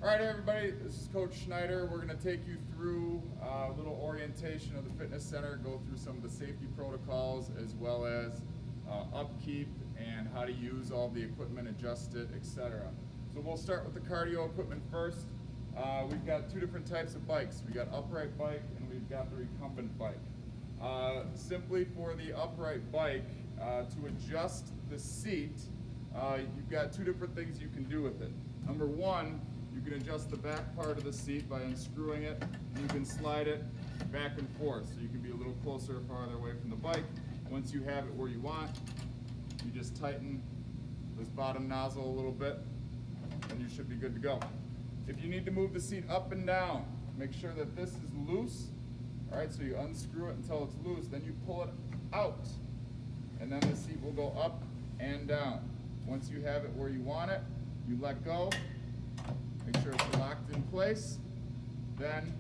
All right, everybody, this is Coach Schneider. We're going to take you through a little orientation of the fitness center, go through some of the safety protocols as well as upkeep and how to use all the equipment, adjust it, etc. So we'll start with the cardio equipment first. We've got two different types of bikes. We've got upright bike and we've got the recumbent bike. Simply for the upright bike, to adjust the seat, you've got two different things you can do with it. Number one, you can adjust the back part of the seat by unscrewing it, and you can slide it back and forth so you can be a little closer or farther away from the bike. Once you have it where you want, you just tighten this bottom nozzle a little bit and you should be good to go. If you need to move the seat up and down, make sure that this is loose. All right, so you unscrew it until it's loose, then you pull it out and then the seat will go up and down. Once you have it where you want it, you let go. Make sure it's locked in place, then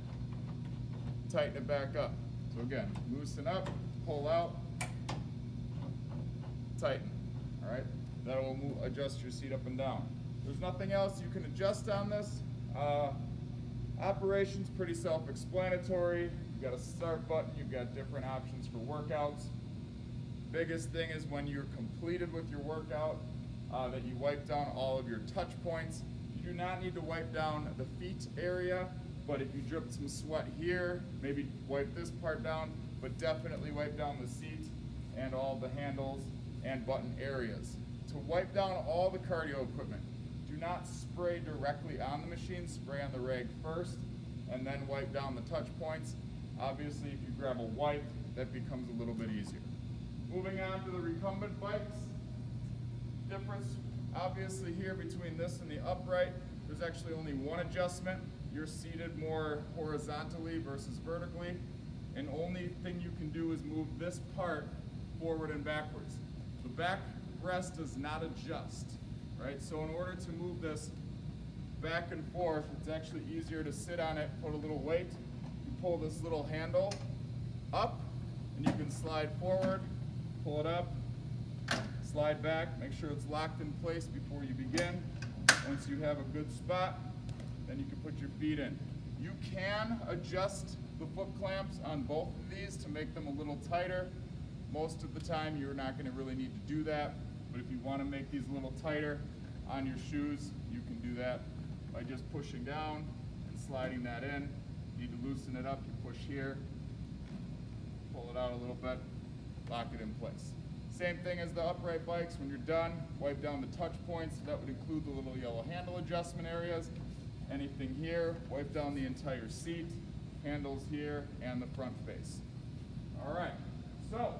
tighten it back up. So again, loosen up, pull out, tighten. All right, that will adjust your seat up and down. There's nothing else you can adjust on this. Operation's pretty self-explanatory. You've got a start button, you've got different options for workouts. Biggest thing is when you're completed with your workout, that you wipe down all of your touch points. You do not need to wipe down the feet area, but if you dripped some sweat here, maybe wipe this part down, but definitely wipe down the seat and all the handles and button areas. To wipe down all the cardio equipment, do not spray directly on the machine, spray on the rag first, and then wipe down the touch points. Obviously, if you grab a wipe, that becomes a little bit easier. Moving on to the recumbent bikes, difference obviously here between this and the upright, there's actually only one adjustment. You're seated more horizontally versus vertically, and only thing you can do is move this part forward and backwards. The back rest does not adjust, right? So in order to move this back and forth, it's actually easier to sit on it, put a little weight, you pull this little handle up, and you can slide forward, pull it up, slide back, make sure it's locked in place before you begin. Once you have a good spot, then you can put your feet in. You can adjust the foot clamps on both of these to make them a little tighter. Most of the time you're not going to really need to do that, but if you want to make these a little tighter on your shoes, you can do that by just pushing down and sliding that in. You need to loosen it up, you push here, pull it out a little bit, lock it in place. Same thing as the upright bikes. When you're done, wipe down the touch points. That would include the little yellow handle adjustment areas. Anything here, wipe down the entire seat, handles here, and the front face. All right, so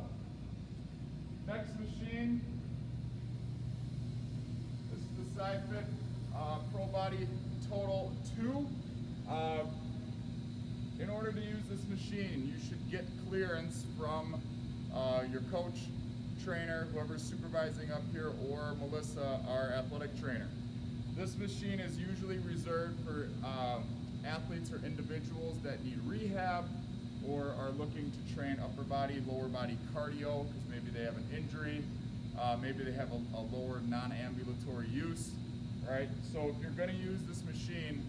next machine, this is the SciFit Pro Body Total 2. In order to use this machine, you should get clearance from your coach, trainer, whoever's supervising up here, or Melissa, our athletic trainer. This machine is usually reserved for athletes or individuals that need rehab or are looking to train upper body, lower body cardio because maybe they have an injury, maybe they have a lower non-ambulatory use, right? So if you're going to use this machine,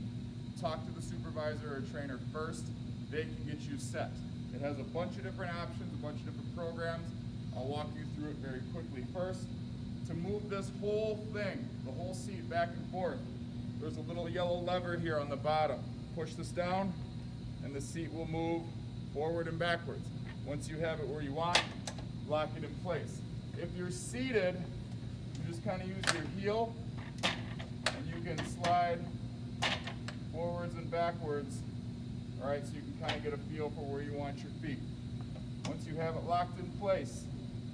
talk to the supervisor or trainer first. They can get you set. It has a bunch of different options, a bunch of different programs. I'll walk you through it very quickly first. To move this whole thing, the whole seat back and forth, there's a little yellow lever here on the bottom. Push this down and the seat will move forward and backwards. Once you have it where you want, lock it in place. If you're seated, you just kind of use your heel and you can slide forwards and backwards, all right, so you can kind of get a feel for where you want your feet. Once you have it locked in place,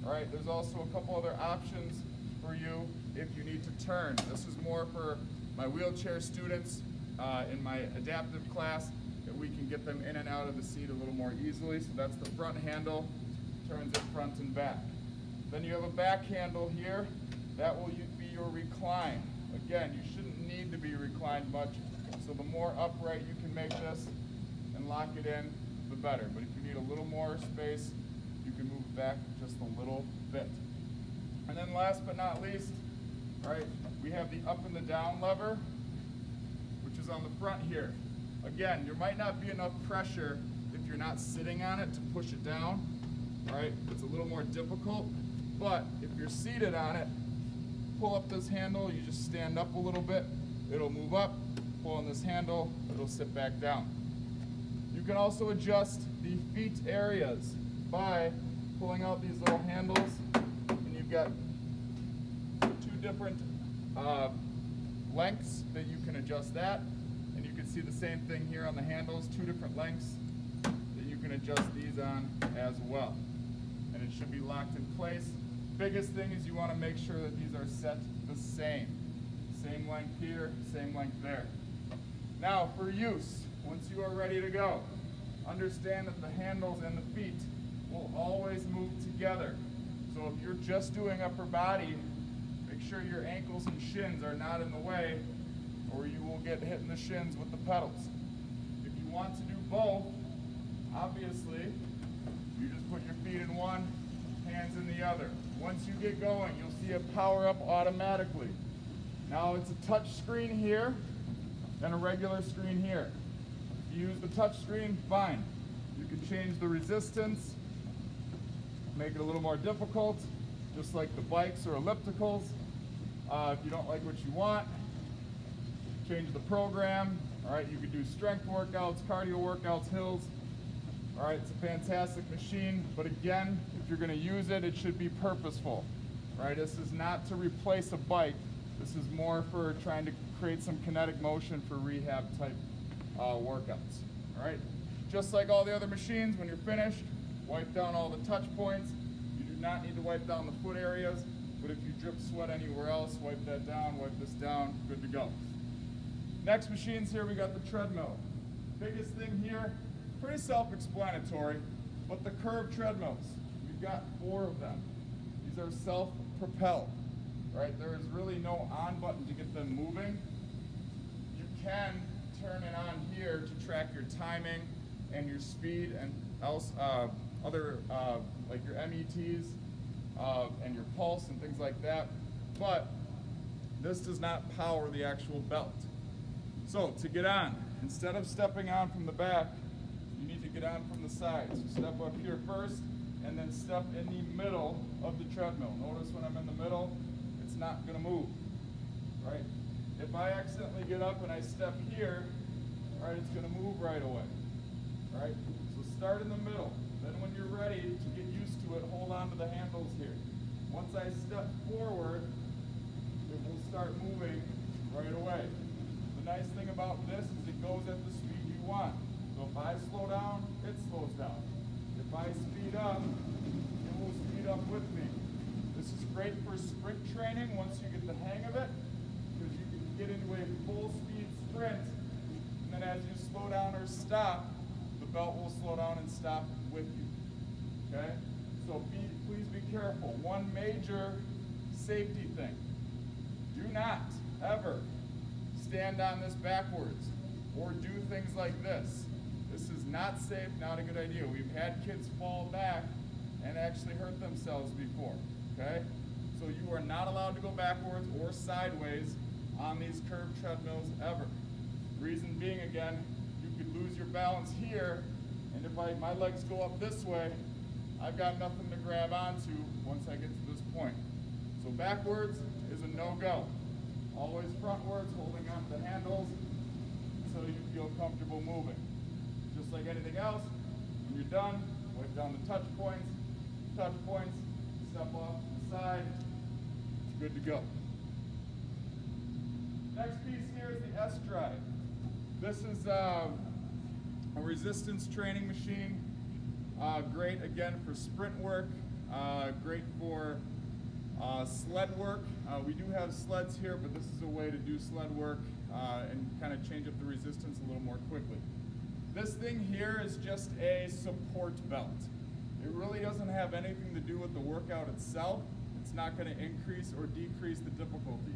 all right, there's also a couple other options for you if you need to turn. This is more for my wheelchair students in my adaptive class, that we can get them in and out of the seat a little more easily. So that's the front handle, turns it front and back. Then you have a back handle here. That will be your recline. Again, you shouldn't need to be reclined much, so the more upright you can make this and lock it in, the better. But if you need a little more space, you can move back just a little bit. And then last but not least, all right, we have the up and the down lever, which is on the front here. Again, there might not be enough pressure if you're not sitting on it to push it down, right? It's a little more difficult, but if you're seated on it, pull up this handle, you just stand up a little bit, it'll move up, pull on this handle, it'll sit back down. You can also adjust the feet areas by pulling out these little handles, and you've got two different lengths that you can adjust that, and you can see the same thing here on the handles, two different lengths that you can adjust these on as well. And it should be locked in place. Biggest thing is you want to make sure that these are set the same. Same length here, same length there. Now for use, once you are ready to go, understand that the handles and the feet will always move together. So if you're just doing upper body, make sure your ankles and shins are not in the way, or you will get hit in the shins with the pedals. If you want to do both, obviously, you just put your feet in one, hands in the other. Once you get going, you'll see it power up automatically. Now it's a touch screen here and a regular screen here. If you use the touch screen, fine. You can change the resistance, make it a little more difficult, just like the bikes or ellipticals. If you don't like what you want, change the program. All right, you can do strength workouts, cardio workouts, hills. All right, it's a fantastic machine, but again, if you're going to use it, it should be purposeful. All right, this is not to replace a bike. This is more for trying to create some kinetic motion for rehab type workouts. All right, just like all the other machines, when you're finished, wipe down all the touch points. You do not need to wipe down the foot areas, but if you drip sweat anywhere else, wipe that down, wipe this down, good to go. Next machines here, we got the treadmill. Biggest thing here, pretty self-explanatory, but the curved treadmills. We've got 4 of them. These are self-propelled, right? There is really no on button to get them moving. You can turn it on here to track your timing and your speed and else, other like your METs and your pulse and things like that, but this does not power the actual belt. So to get on, instead of stepping on from the back, you need to get on from the side. So step up here first and then step in the middle of the treadmill. Notice when I'm in the middle, it's not going to move, right? If I accidentally get up and I step here, right, it's going to move right away, right? So start in the middle. Then when you're ready to get used to it, hold on to the handles here. Once I step forward, it will start moving right away. The nice thing about this is it goes at the speed you want. So if I slow down, it slows down. If I speed up, it will speed up with me. This is great for sprint training once you get the hang of it, because you can get into a full speed sprint, and then as you slow down or stop, the belt will slow down and stop with you, okay? So please be careful. One major safety thing, do not ever stand on this backwards or do things like this. This is not safe, not a good idea. We've had kids fall back and actually hurt themselves before, okay? So you are not allowed to go backwards or sideways on these curved treadmills ever. Reason being, again, you could lose your balance here, and if my legs go up this way, I've got nothing to grab onto once I get to this point. So backwards is a no-go. Always frontwards, holding on to the handles until you feel comfortable moving. Just like anything else, when you're done, wipe down the touch points, step off to the side, it's good to go. Next piece here is the S-Drive. This is a resistance training machine. Great again for sprint work, great for sled work. We do have sleds here, but this is a way to do sled work and kind of change up the resistance a little more quickly. This thing here is just a support belt. It really doesn't have anything to do with the workout itself. It's not going to increase or decrease the difficulty.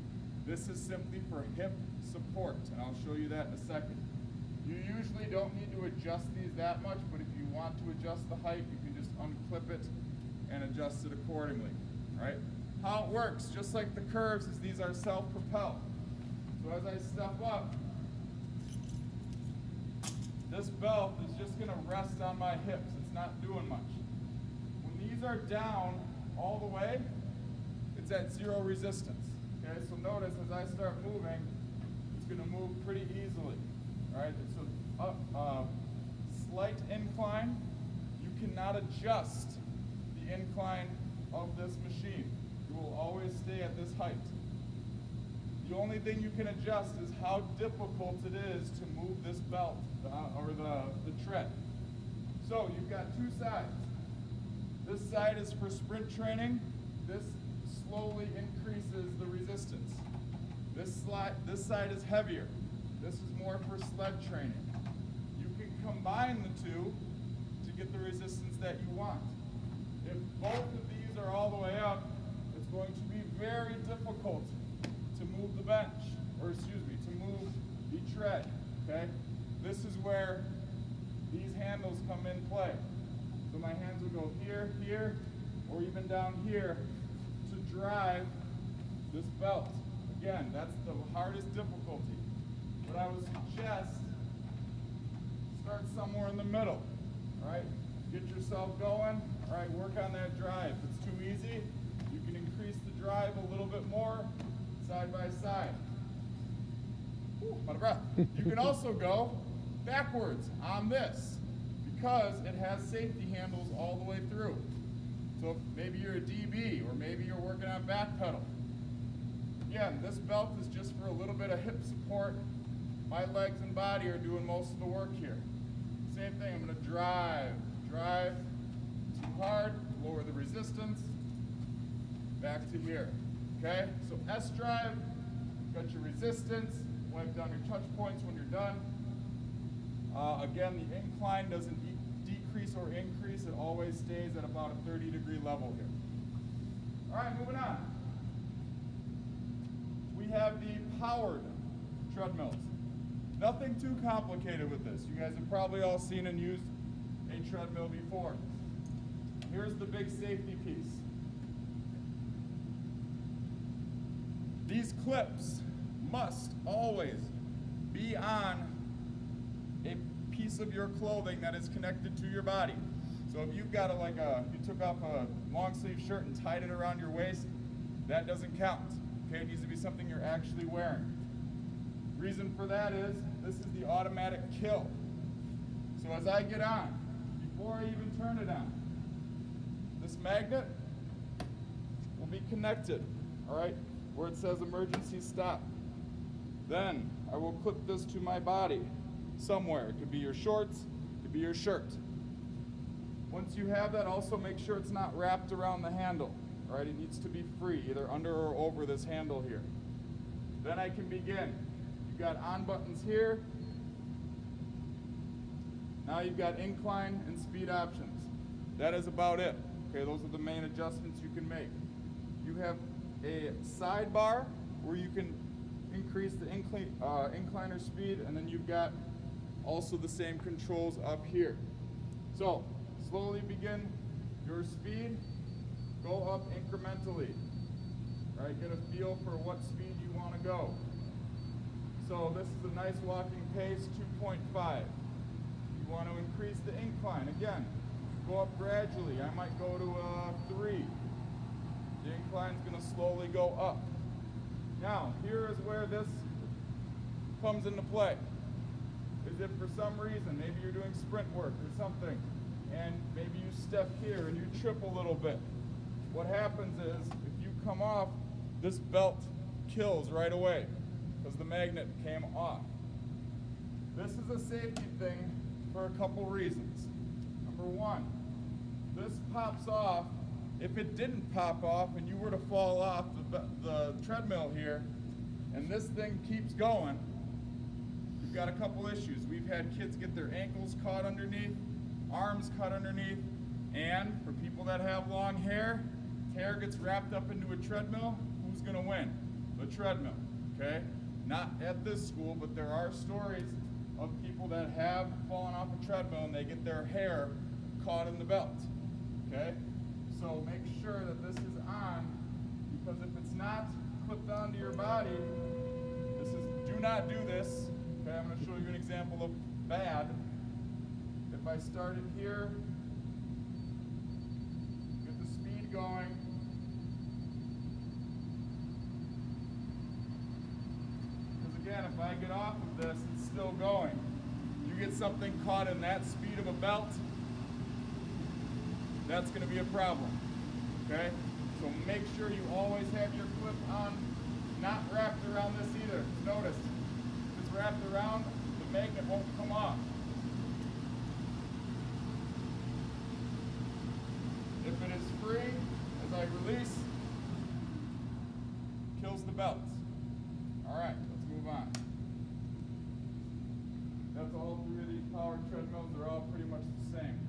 This is simply for hip support, and I'll show you that in a second. You usually don't need to adjust these that much, but if you want to adjust the height, you can just unclip it and adjust it accordingly, right? How it works, just like the curves, is these are self-propelled. So as I step up, this belt is just going to rest on my hips. It's not doing much. When these are down all the way, it's at zero resistance. Okay, so notice as I start moving, it's going to move pretty easily. All right, so slight incline, you cannot adjust the incline of this machine. You will always stay at this height. The only thing you can adjust is how difficult it is to move this belt or the tread. So you've got two sides. This side is for sprint training. This slowly increases the resistance. This side is heavier. This is more for sled training. You can combine the two to get the resistance that you want. If both of these are all the way up, it's going to be very difficult to move the bench, or excuse me, to move the tread, okay? This is where these handles come in play. So my hands will go here, here, or even down here to drive this belt. Again, that's the hardest difficulty. What I would suggest, start somewhere in the middle, all right? Get yourself going, all right, work on that drive. If it's too easy, you can increase the drive a little bit more, side by side. Ooh, I'm out of breath. You can also go backwards on this because it has safety handles all the way through. So if maybe you're a DB or maybe you're working on back pedal. Again, this belt is just for a little bit of hip support. My legs and body are doing most of the work here. Same thing, I'm going to drive too hard, lower the resistance, back to here. Okay, so S drive, got your resistance, wipe down your touch points when you're done. Again, the incline doesn't decrease or increase, it always stays at about a 30-degree level here. All right, moving on. We have the powered treadmills. Nothing too complicated with this. You guys have probably all seen and used a treadmill before. Here's the big safety piece. These clips must always be on a piece of your clothing that is connected to your body. So if you've got you took off a long sleeve shirt and tied it around your waist, that doesn't count. Okay, it needs to be something you're actually wearing. Reason for that is this is the automatic kill. So as I get on, before I even turn it on, this magnet will be connected, all right, where it says emergency stop. Then I will clip this to my body somewhere. It could be your shorts, it could be your shirt. Once you have that, also make sure it's not wrapped around the handle, all right? It needs to be free, either under or over this handle here. Then I can begin. You've got on buttons here. Now you've got incline and speed options. That is about it. Okay, those are the main adjustments you can make. You have a sidebar where you can increase the incline or speed, and then you've got also the same controls up here. So slowly begin your speed, go up incrementally. All right, get a feel for what speed you want to go. So this is a nice walking pace, 2.5. You want to increase the incline. Again, go up gradually. I might go to 3. The incline's going to slowly go up. Now, here is where this comes into play. Is if for some reason, maybe you're doing sprint work or something, and maybe you step here and you trip a little bit. What happens is, if you come off, this belt kills right away because the magnet came off. This is a safety thing for a couple reasons. Number one, this pops off. If it didn't pop off and you were to fall off the treadmill here, and this thing keeps going, you've got a couple issues. We've had kids get their ankles caught underneath, arms cut underneath, and for people that have long hair gets wrapped up into a treadmill, who's going to win? The treadmill, okay? Not at this school, but there are stories of people that have fallen off a treadmill and they get their hair caught in the belt, okay? So make sure that this is on, because if it's not clipped onto your body, do not do this. Okay, I'm going to show you an example of bad. if I started here, get the speed going. Because again, if I get off of this, it's still going. You get something caught in that speed of a belt, that's going to be a problem, okay? So make sure you always have your clip on, not wrapped around this either. Notice, if it's wrapped around, the magnet won't come off. If it is free, as I release, kills the belt. All right, let's move on. That's all three of these powered treadmills. They're all pretty much the same.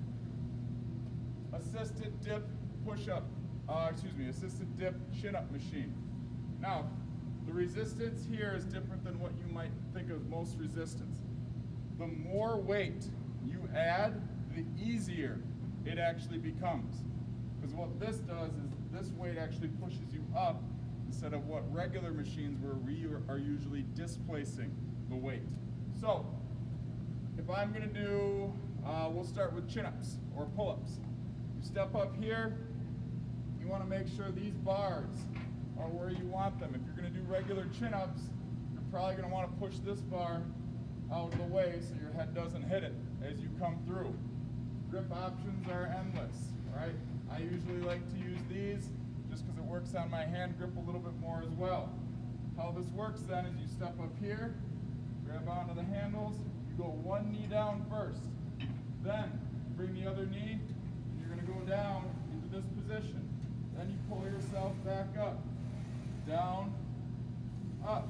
Assisted dip push-up, assisted dip chin-up machine. Now, the resistance here is different than what you might think of most resistance. The more weight you add, the easier it actually becomes. Because what this does is this weight actually pushes you up instead of what regular machines where we are usually displacing the weight. So, if I'm going to do, we'll start with chin-ups or pull-ups. You step up here, you want to make sure these bars are where you want them. If you're going to do regular chin-ups, you're probably going to want to push this bar out of the way so your head doesn't hit it as you come through. Grip options are endless, right? I usually like to use these just because it works on my hand grip a little bit more as well. How this works then is you step up here, grab onto the handles, you go one knee down first. Then bring the other knee, and you're going to go down into this position. Then you pull yourself back up, down, up.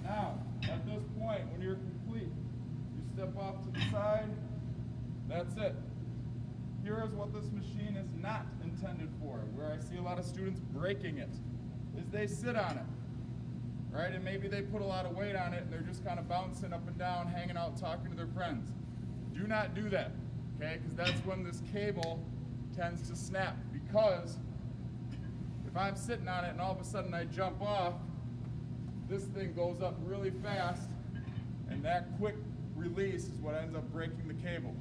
Now, at this point, when you're complete, you step off to the side. That's it. Here is what this machine is not intended for, where I see a lot of students breaking it, is they sit on it, right? And maybe they put a lot of weight on it and they're just kind of bouncing up and down, hanging out, talking to their friends. Do not do that, okay? Because that's when this cable tends to snap. Because if I'm sitting on it and all of a sudden I jump off, this thing goes up really fast, and that quick release is what ends up breaking the cable.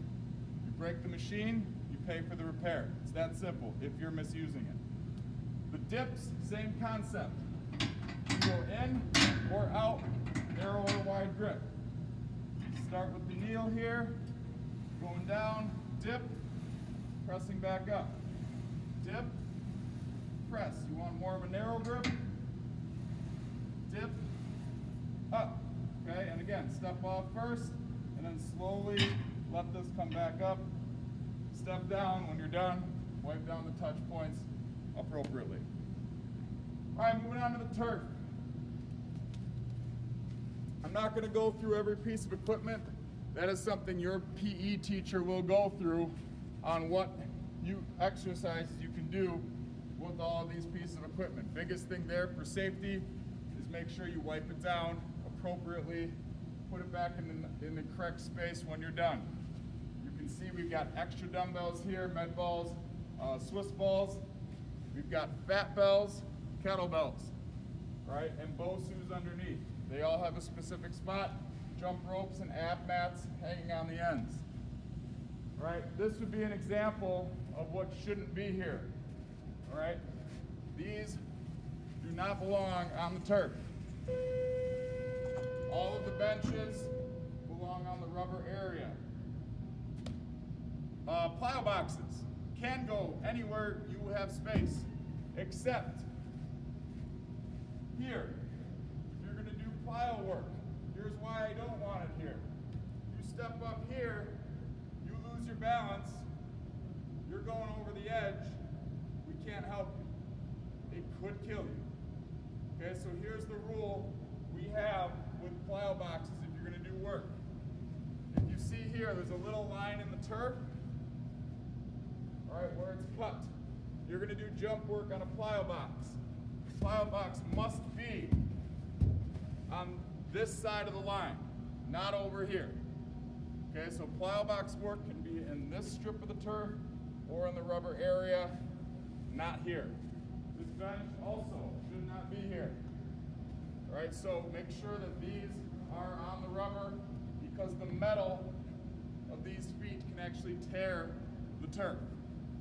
You break the machine, you pay for the repair. It's that simple if you're misusing it. The dips, same concept. You go in or out, narrow or wide grip. Start with the kneel here, going down, dip, pressing back up. Dip, press. You want more of a narrow grip? Dip, up. Okay, and again, step off first, and then slowly let this come back up. Step down when you're done. Wipe down the touch points appropriately. All right, moving on to the turf. I'm not going to go through every piece of equipment. That is something your PE teacher will go through on what exercises you can do with all these pieces of equipment. Biggest thing there for safety is make sure you wipe it down appropriately, put it back in the correct space when you're done. You can see we've got extra dumbbells here, med balls, Swiss balls. We've got fat bells, kettlebells, right, and BOSUs underneath. They all have a specific spot, jump ropes and ab mats hanging on the ends. All right, this would be an example of what shouldn't be here. All right, these do not belong on the turf. All of the benches belong on the rubber area. Plyo boxes can go anywhere you have space, except here. If you're going to do plyo work, here's why I don't want it here. You step up here, you lose your balance, you're going over the edge, we can't help you. It could kill you. Okay, so here's the rule we have with plyo boxes if you're going to do work. If you see here, there's a little line in the turf, all right, where it's cut. You're going to do jump work on a plyo box. The plyo box must be on this side of the line, not over here. Okay, so plyo box work can be in this strip of the turf or in the rubber area, not here. This bench also should not be here. All right, so make sure that these are on the rubber because the metal of these feet can actually tear the turf.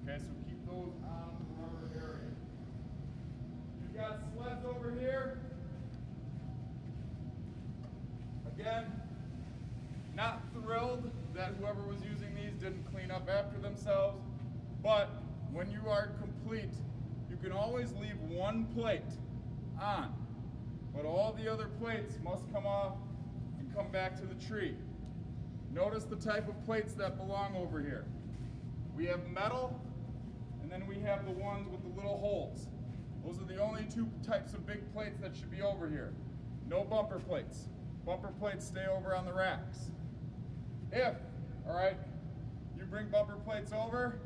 Okay, so keep those on the rubber area. You've got sleds over here. Again, not thrilled that whoever was using these didn't clean up after themselves, but when you are complete, you can always leave one plate on, but all the other plates must come off and come back to the tree. Notice the type of plates that belong over here. We have metal, and then we have the ones with the little holes. Those are the only two types of big plates that should be over here. No bumper plates. Bumper plates stay over on the racks. If, all right, you bring bumper plates over,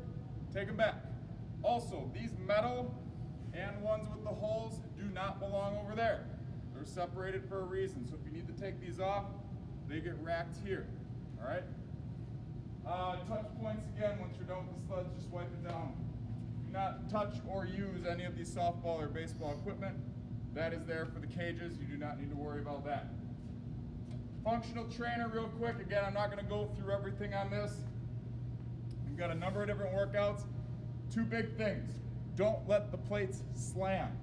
take them back. Also, these metal and ones with the holes do not belong over there. They're separated for a reason. So if you need to take these off, they get racked here, all right? Touch points again, once you're done with the sleds, just wipe it down. Do not touch or use any of these softball or baseball equipment. That is there for the cages. You do not need to worry about that. Functional trainer real quick. Again, I'm not going to go through everything on this. We've got a number of different workouts. Two big things. Don't let the plates slam.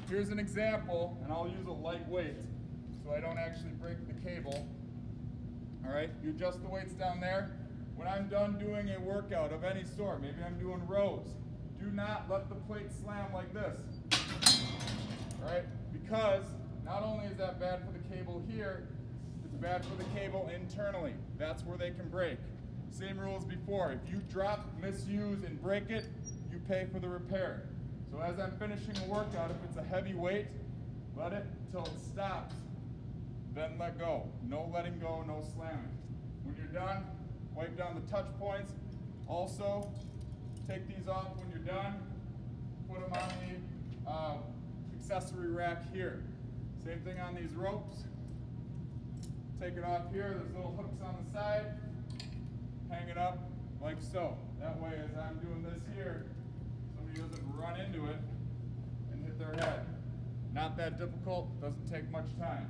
Here's an example, and I'll use a light weight so I don't actually break the cable. All right, you adjust the weights down there. When I'm done doing a workout of any sort, maybe I'm doing rows, do not let the plate slam like this. All right, because not only is that bad for the cable here, it's bad for the cable internally. That's where they can break. Same rule as before. If you drop, misuse, and break it, you pay for the repair. So as I'm finishing a workout, if it's a heavy weight, let it until it stops, then let go. No letting go, no slamming. When you're done, wipe down the touch points. Also, take these off when you're done. Put them on the accessory rack here. Same thing on these ropes. Take it off here. There's little hooks on the side. Hang it up like so. That way, as I'm doing this here, somebody doesn't run into it and hit their head. Not that difficult. Doesn't take much time.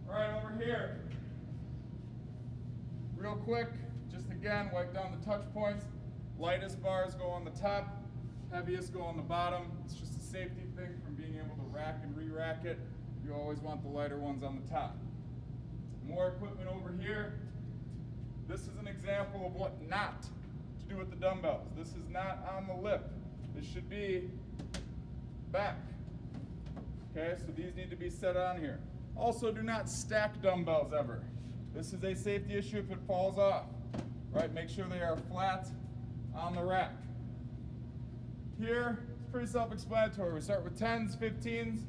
All right, over here. Real quick, just again, wipe down the touch points. Lightest bars go on the top, heaviest go on the bottom. It's just a safety thing from being able to rack and re-rack it. You always want the lighter ones on the top. More equipment over here. This is an example of what not to do with the dumbbells. This is not on the lip. This should be back. Okay, so these need to be set on here. Also, do not stack dumbbells ever. This is a safety issue if it falls off. Right, make sure they are flat on the rack. Here, it's pretty self-explanatory. We start with 10s, 15s.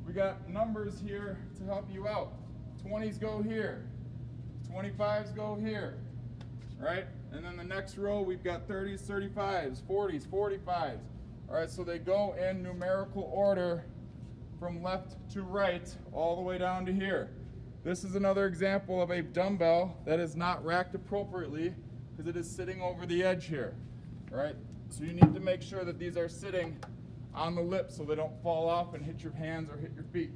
We got numbers here to help you out. 20s go here. 25s go here. Right? And then the next row, we've got 30s, 35s, 40s, 45s. All right, so they go in numerical order from left to right all the way down to here. This is another example of a dumbbell that is not racked appropriately because it is sitting over the edge here. All right, so you need to make sure that these are sitting on the lip so they don't fall off and hit your hands or hit your feet.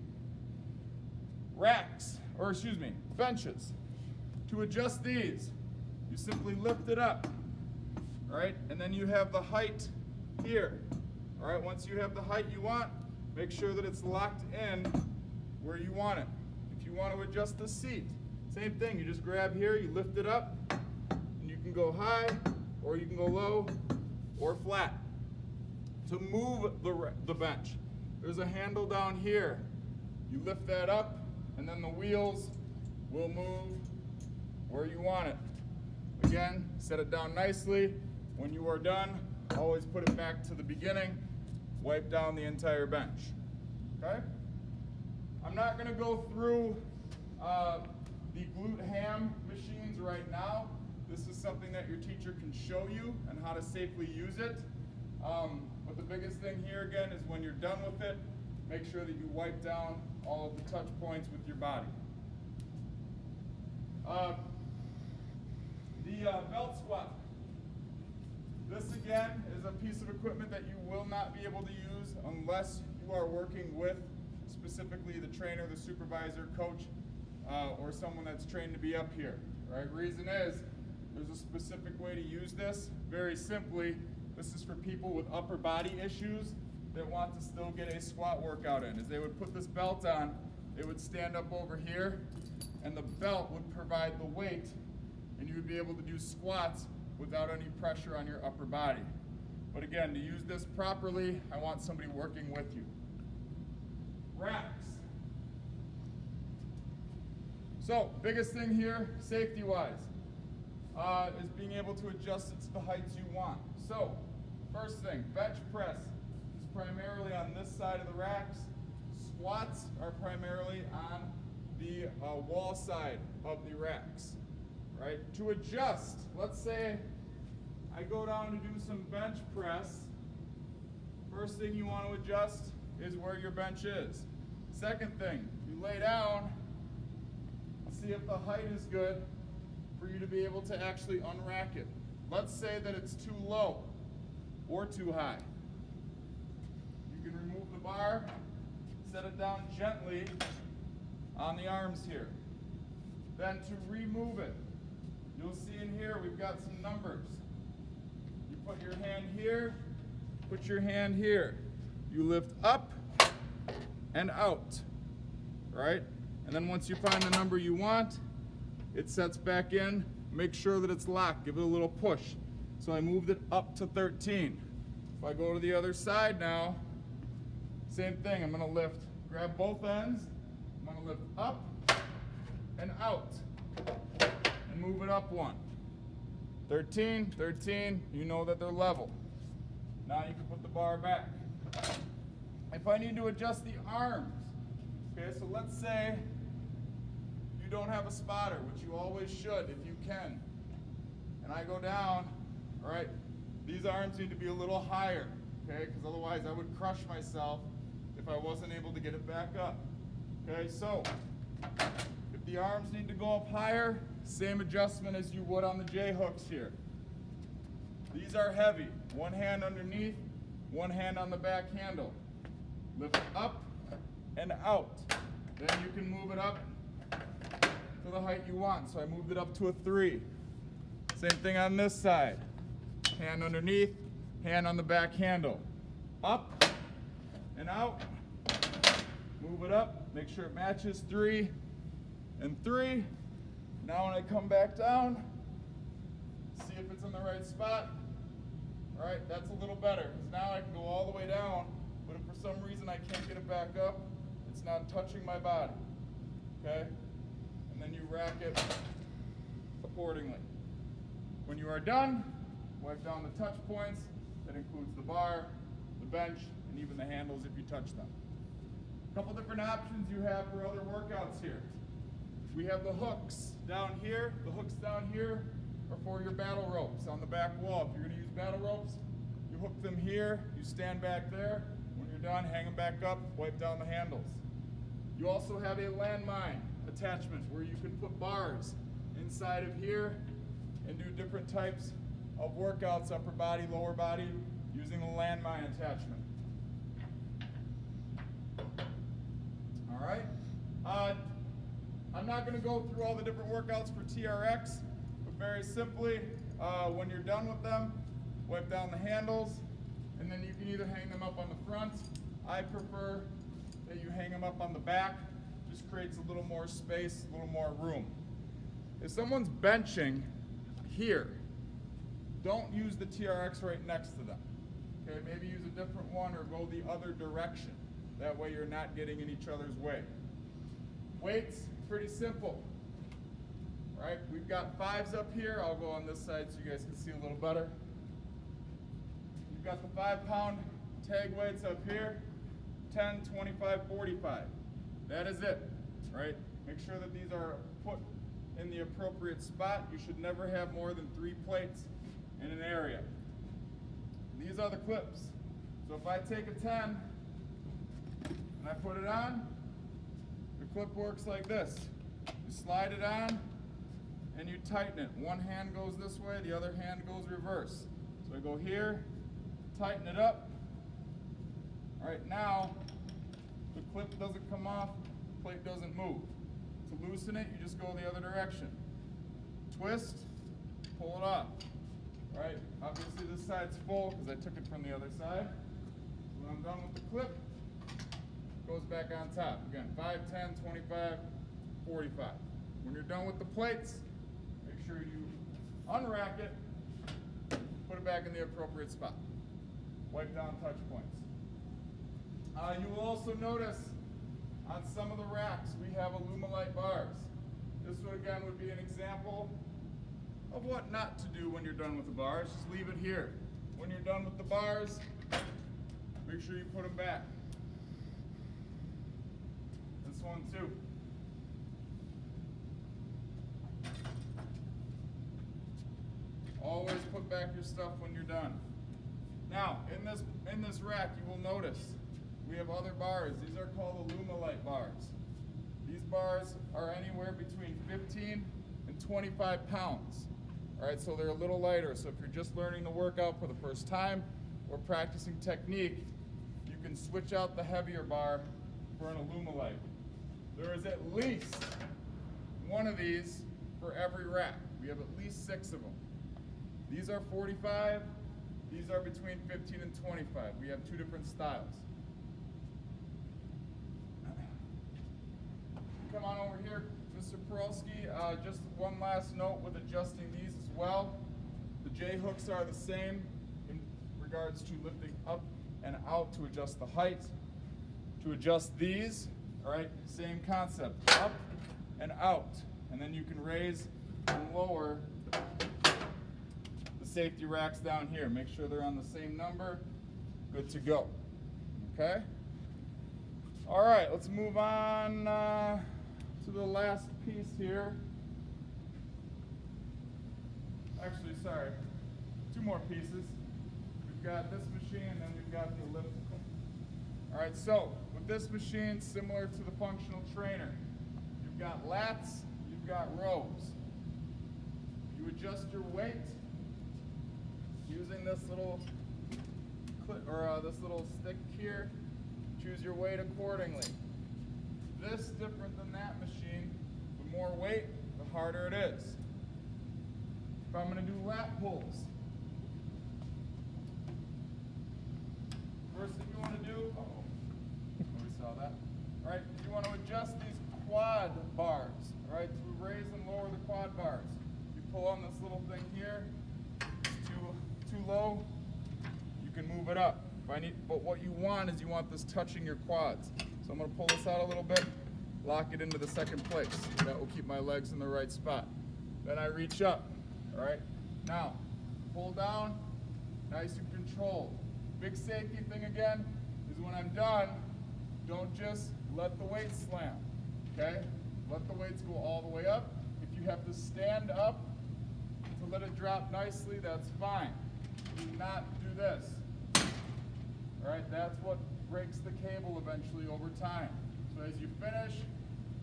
Benches. To adjust these, you simply lift it up, all right, and then you have the height here. All right, once you have the height you want, make sure that it's locked in where you want it. If you want to adjust the seat, same thing. You just grab here, you lift it up, and you can go high, or you can go low, or flat. To move the bench, there's a handle down here. You lift that up, and then the wheels will move where you want it. Again, set it down nicely. When you are done, always put it back to the beginning. Wipe down the entire bench. Okay? I'm not going to go through the glute ham machines right now. This is something that your teacher can show you and how to safely use it. But the biggest thing here again is when you're done with it, make sure that you wipe down all of the touch points with your body. The belt squat. This again is a piece of equipment that you will not be able to use unless you are working with specifically the trainer, the supervisor, coach, or someone that's trained to be up here. Right? Reason is, there's a specific way to use this. Very simply, this is for people with upper body issues that want to still get a squat workout in. As they would put this belt on, they would stand up over here, and the belt would provide the weight, and you would be able to do squats without any pressure on your upper body. But again, to use this properly, I want somebody working with you. Racks. So, biggest thing here, safety-wise, is being able to adjust it to the heights you want. So, first thing, bench press is primarily on this side of the racks. Squats are primarily on the wall side of the racks. Right? To adjust, let's say I go down to do some bench press. First thing you want to adjust is where your bench is. Second thing, you lay down, see if the height is good for you to be able to actually unrack it. Let's say that it's too low or too high. You can remove the bar, set it down gently on the arms here. Then to remove it, you'll see in here we've got some numbers. You put your hand here, put your hand here. You lift up and out, right? And then once you find the number you want, it sets back in. Make sure that it's locked. Give it a little push. So I moved it up to 13. If I go to the other side now, same thing. I'm going to lift, grab both ends. I'm going to lift up and out and move it up one. 13, 13, you know that they're level. Now you can put the bar back. If I need to adjust the arms, okay, so let's say you don't have a spotter, which you always should if you can, and I go down, all right, these arms need to be a little higher, okay, because otherwise I would crush myself if I wasn't able to get it back up. Okay, so if the arms need to go up higher, same adjustment as you would on the J hooks here. These are heavy. One hand underneath, one hand on the back handle. Lift up and out. Then you can move it up to the height you want. So I moved it up to a 3. Same thing on this side. Hand underneath, hand on the back handle. Up and out. Move it up. Make sure it matches 3 and 3. Now when I come back down, see if it's in the right spot. All right, that's a little better because now I can go all the way down, but if for some reason I can't get it back up, it's not touching my body, okay? And then you rack it accordingly. When you are done, wipe down the touch points. That includes the bar, the bench, and even the handles if you touch them. A couple different options you have for other workouts here. We have the hooks down here. The hooks down here are for your battle ropes on the back wall. If you're going to use battle ropes, you hook them here, you stand back there. When you're done, hang them back up, wipe down the handles. You also have a landmine attachment where you can put bars inside of here and do different types of workouts, upper body, lower body, using the landmine attachment. All right. I'm not going to go through all the different workouts for TRX, but very simply, when you're done with them, wipe down the handles, and then you can either hang them up on the front. I prefer that you hang them up on the back. Just creates a little more space, a little more room. If someone's benching here, don't use the TRX right next to them. Okay, maybe use a different one or go the other direction. That way you're not getting in each other's way. Weights, pretty simple. Right, we've got 5s up here. I'll go on this side so you guys can see a little better. You've got the 5-pound tag weights up here, 10, 25, 45. That is it, right? Make sure that these are put in the appropriate spot. You should never have more than 3 plates in an area. These are the clips. So if I take a 10 and I put it on, the clip works like this. You slide it on and you tighten it. One hand goes this way, the other hand goes reverse. So I go here, tighten it up. All right, now the clip doesn't come off, plate doesn't move. To loosen it, you just go the other direction. Twist, pull it off. All right, obviously this side's full because I took it from the other side. When I'm done with the clip, it goes back on top. Again, 5, 10, 25, 45. When you're done with the plates, make sure you unrack it, put it back in the appropriate spot. Wipe down touch points. You will also notice on some of the racks we have Alumilite bars. This one again would be an example of what not to do when you're done with the bars. Just leave it here. When you're done with the bars, make sure you put them back. This one too. Always put back your stuff when you're done. Now, in this rack, you will notice we have other bars. These are called Alumilite bars. These bars are anywhere between 15 and 25 pounds. All right, so they're a little lighter. So if you're just learning the workout for the first time or practicing technique, you can switch out the heavier bar for an Alumilite. There is at least one of these for every rack. We have at least 6 of them. These are 45. These are between 15 and 25. We have 2 different styles. Come on over here, Mr. Peralski. Just one last note with adjusting these as well. The J hooks are the same in regards to lifting up and out to adjust the height. To adjust these, all right, same concept, up and out. And then you can raise and lower the safety racks down here. Make sure they're on the same number. Good to go. Okay? All right, let's move on to the last piece here. Actually, sorry, 2 more pieces. We've got this machine and then we've got the elliptical. All right, so with this machine, similar to the functional trainer, you've got lats, you've got rows. You adjust your weight using this little clip or this little stick here. Choose your weight accordingly. This different than that machine. The more weight, the harder it is. If I'm going to do lat pulls, first thing you want to do, nobody saw that. All right, you want to adjust these quad bars. All right, to raise and lower the quad bars. You pull on this little thing here. It's too low. You can move it up. But what you want is you want this touching your quads. So I'm going to pull this out a little bit, lock it into the second place. That will keep my legs in the right spot. Then I reach up. All right. Now, pull down, nice and controlled. Big safety thing again is when I'm done, don't just let the weight slam. Okay? Let the weights go all the way up. If you have to stand up to let it drop nicely, that's fine. Do not do this. All right, that's what breaks the cable eventually over time. So as you finish,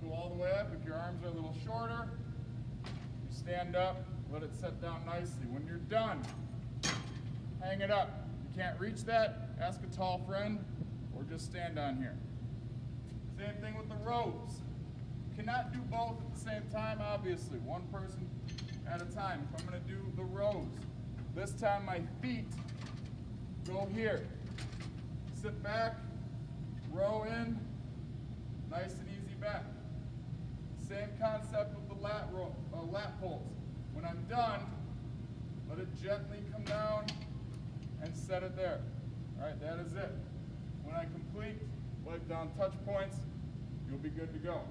go all the way up. If your arms are a little shorter, you stand up, let it set down nicely. When you're done, hang it up. You can't reach that, ask a tall friend, or just stand on here. Same thing with the rows. You cannot do both at the same time, obviously. One person at a time. If I'm going to do the rows, this time my feet go here. Sit back, row in, nice and easy back. Same concept with the lat pulls. When I'm done, let it gently come down and set it there. All right, that is it. When I complete, wipe down touch points, you'll be good to go.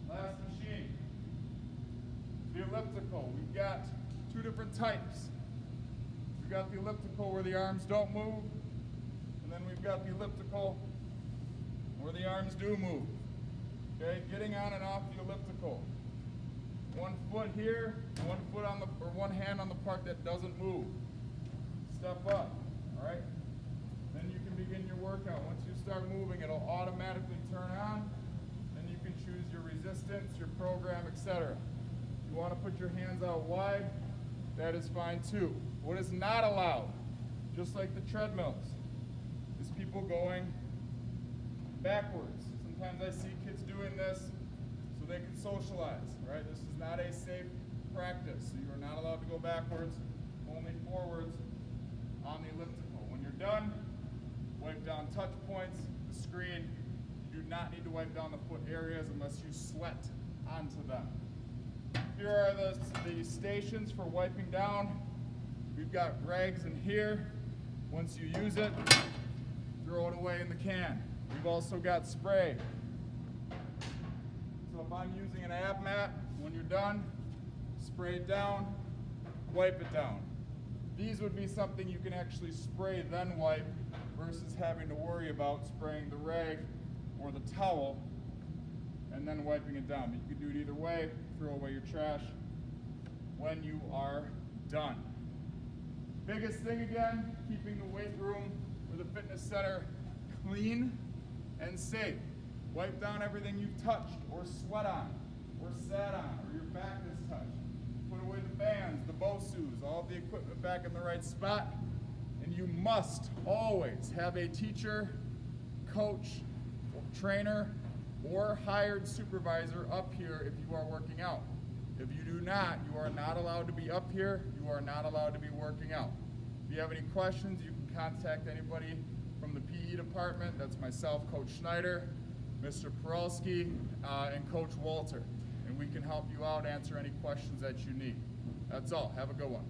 Last machine, the elliptical. We've got 2 different types. We've got the elliptical where the arms don't move, and then we've got the elliptical where the arms do move. Okay, getting on and off the elliptical. 1 foot here, 1 foot on the, or 1 hand on the part that doesn't move. Step up, all right? Then you can begin your workout. Once you start moving, it'll automatically turn on. Then you can choose your resistance, your program, etc. If you want to put your hands out wide, that is fine too. What is not allowed, just like the treadmills, is people going backwards. Sometimes I see kids doing this so they can socialize, right? This is not a safe practice. So you are not allowed to go backwards, only forwards on the elliptical. When you're done, wipe down touch points, the screen. You do not need to wipe down the foot areas unless you sweat onto them. Here are the stations for wiping down. We've got rags in here. Once you use it, throw it away in the can. We've also got spray. So if I'm using an ab mat, when you're done, spray it down, wipe it down. These would be something you can actually spray then wipe versus having to worry about spraying the rag or the towel and then wiping it down. But you can do it either way, throw away your trash when you are done. Biggest thing again, keeping the weight room or the fitness center clean and safe. Wipe down everything you've touched or sweat on or sat on or your back has touched. Put away the bands, the BOSUs, all the equipment back in the right spot. And you must always have a teacher, coach, trainer, or hired supervisor up here if you are working out. If you do not, you are not allowed to be up here. You are not allowed to be working out. If you have any questions, you can contact anybody from the PE department. That's myself, Coach Schneider, Mr. Peralski, and Coach Walter. And we can help you out, answer any questions that you need. That's all. Have a good one.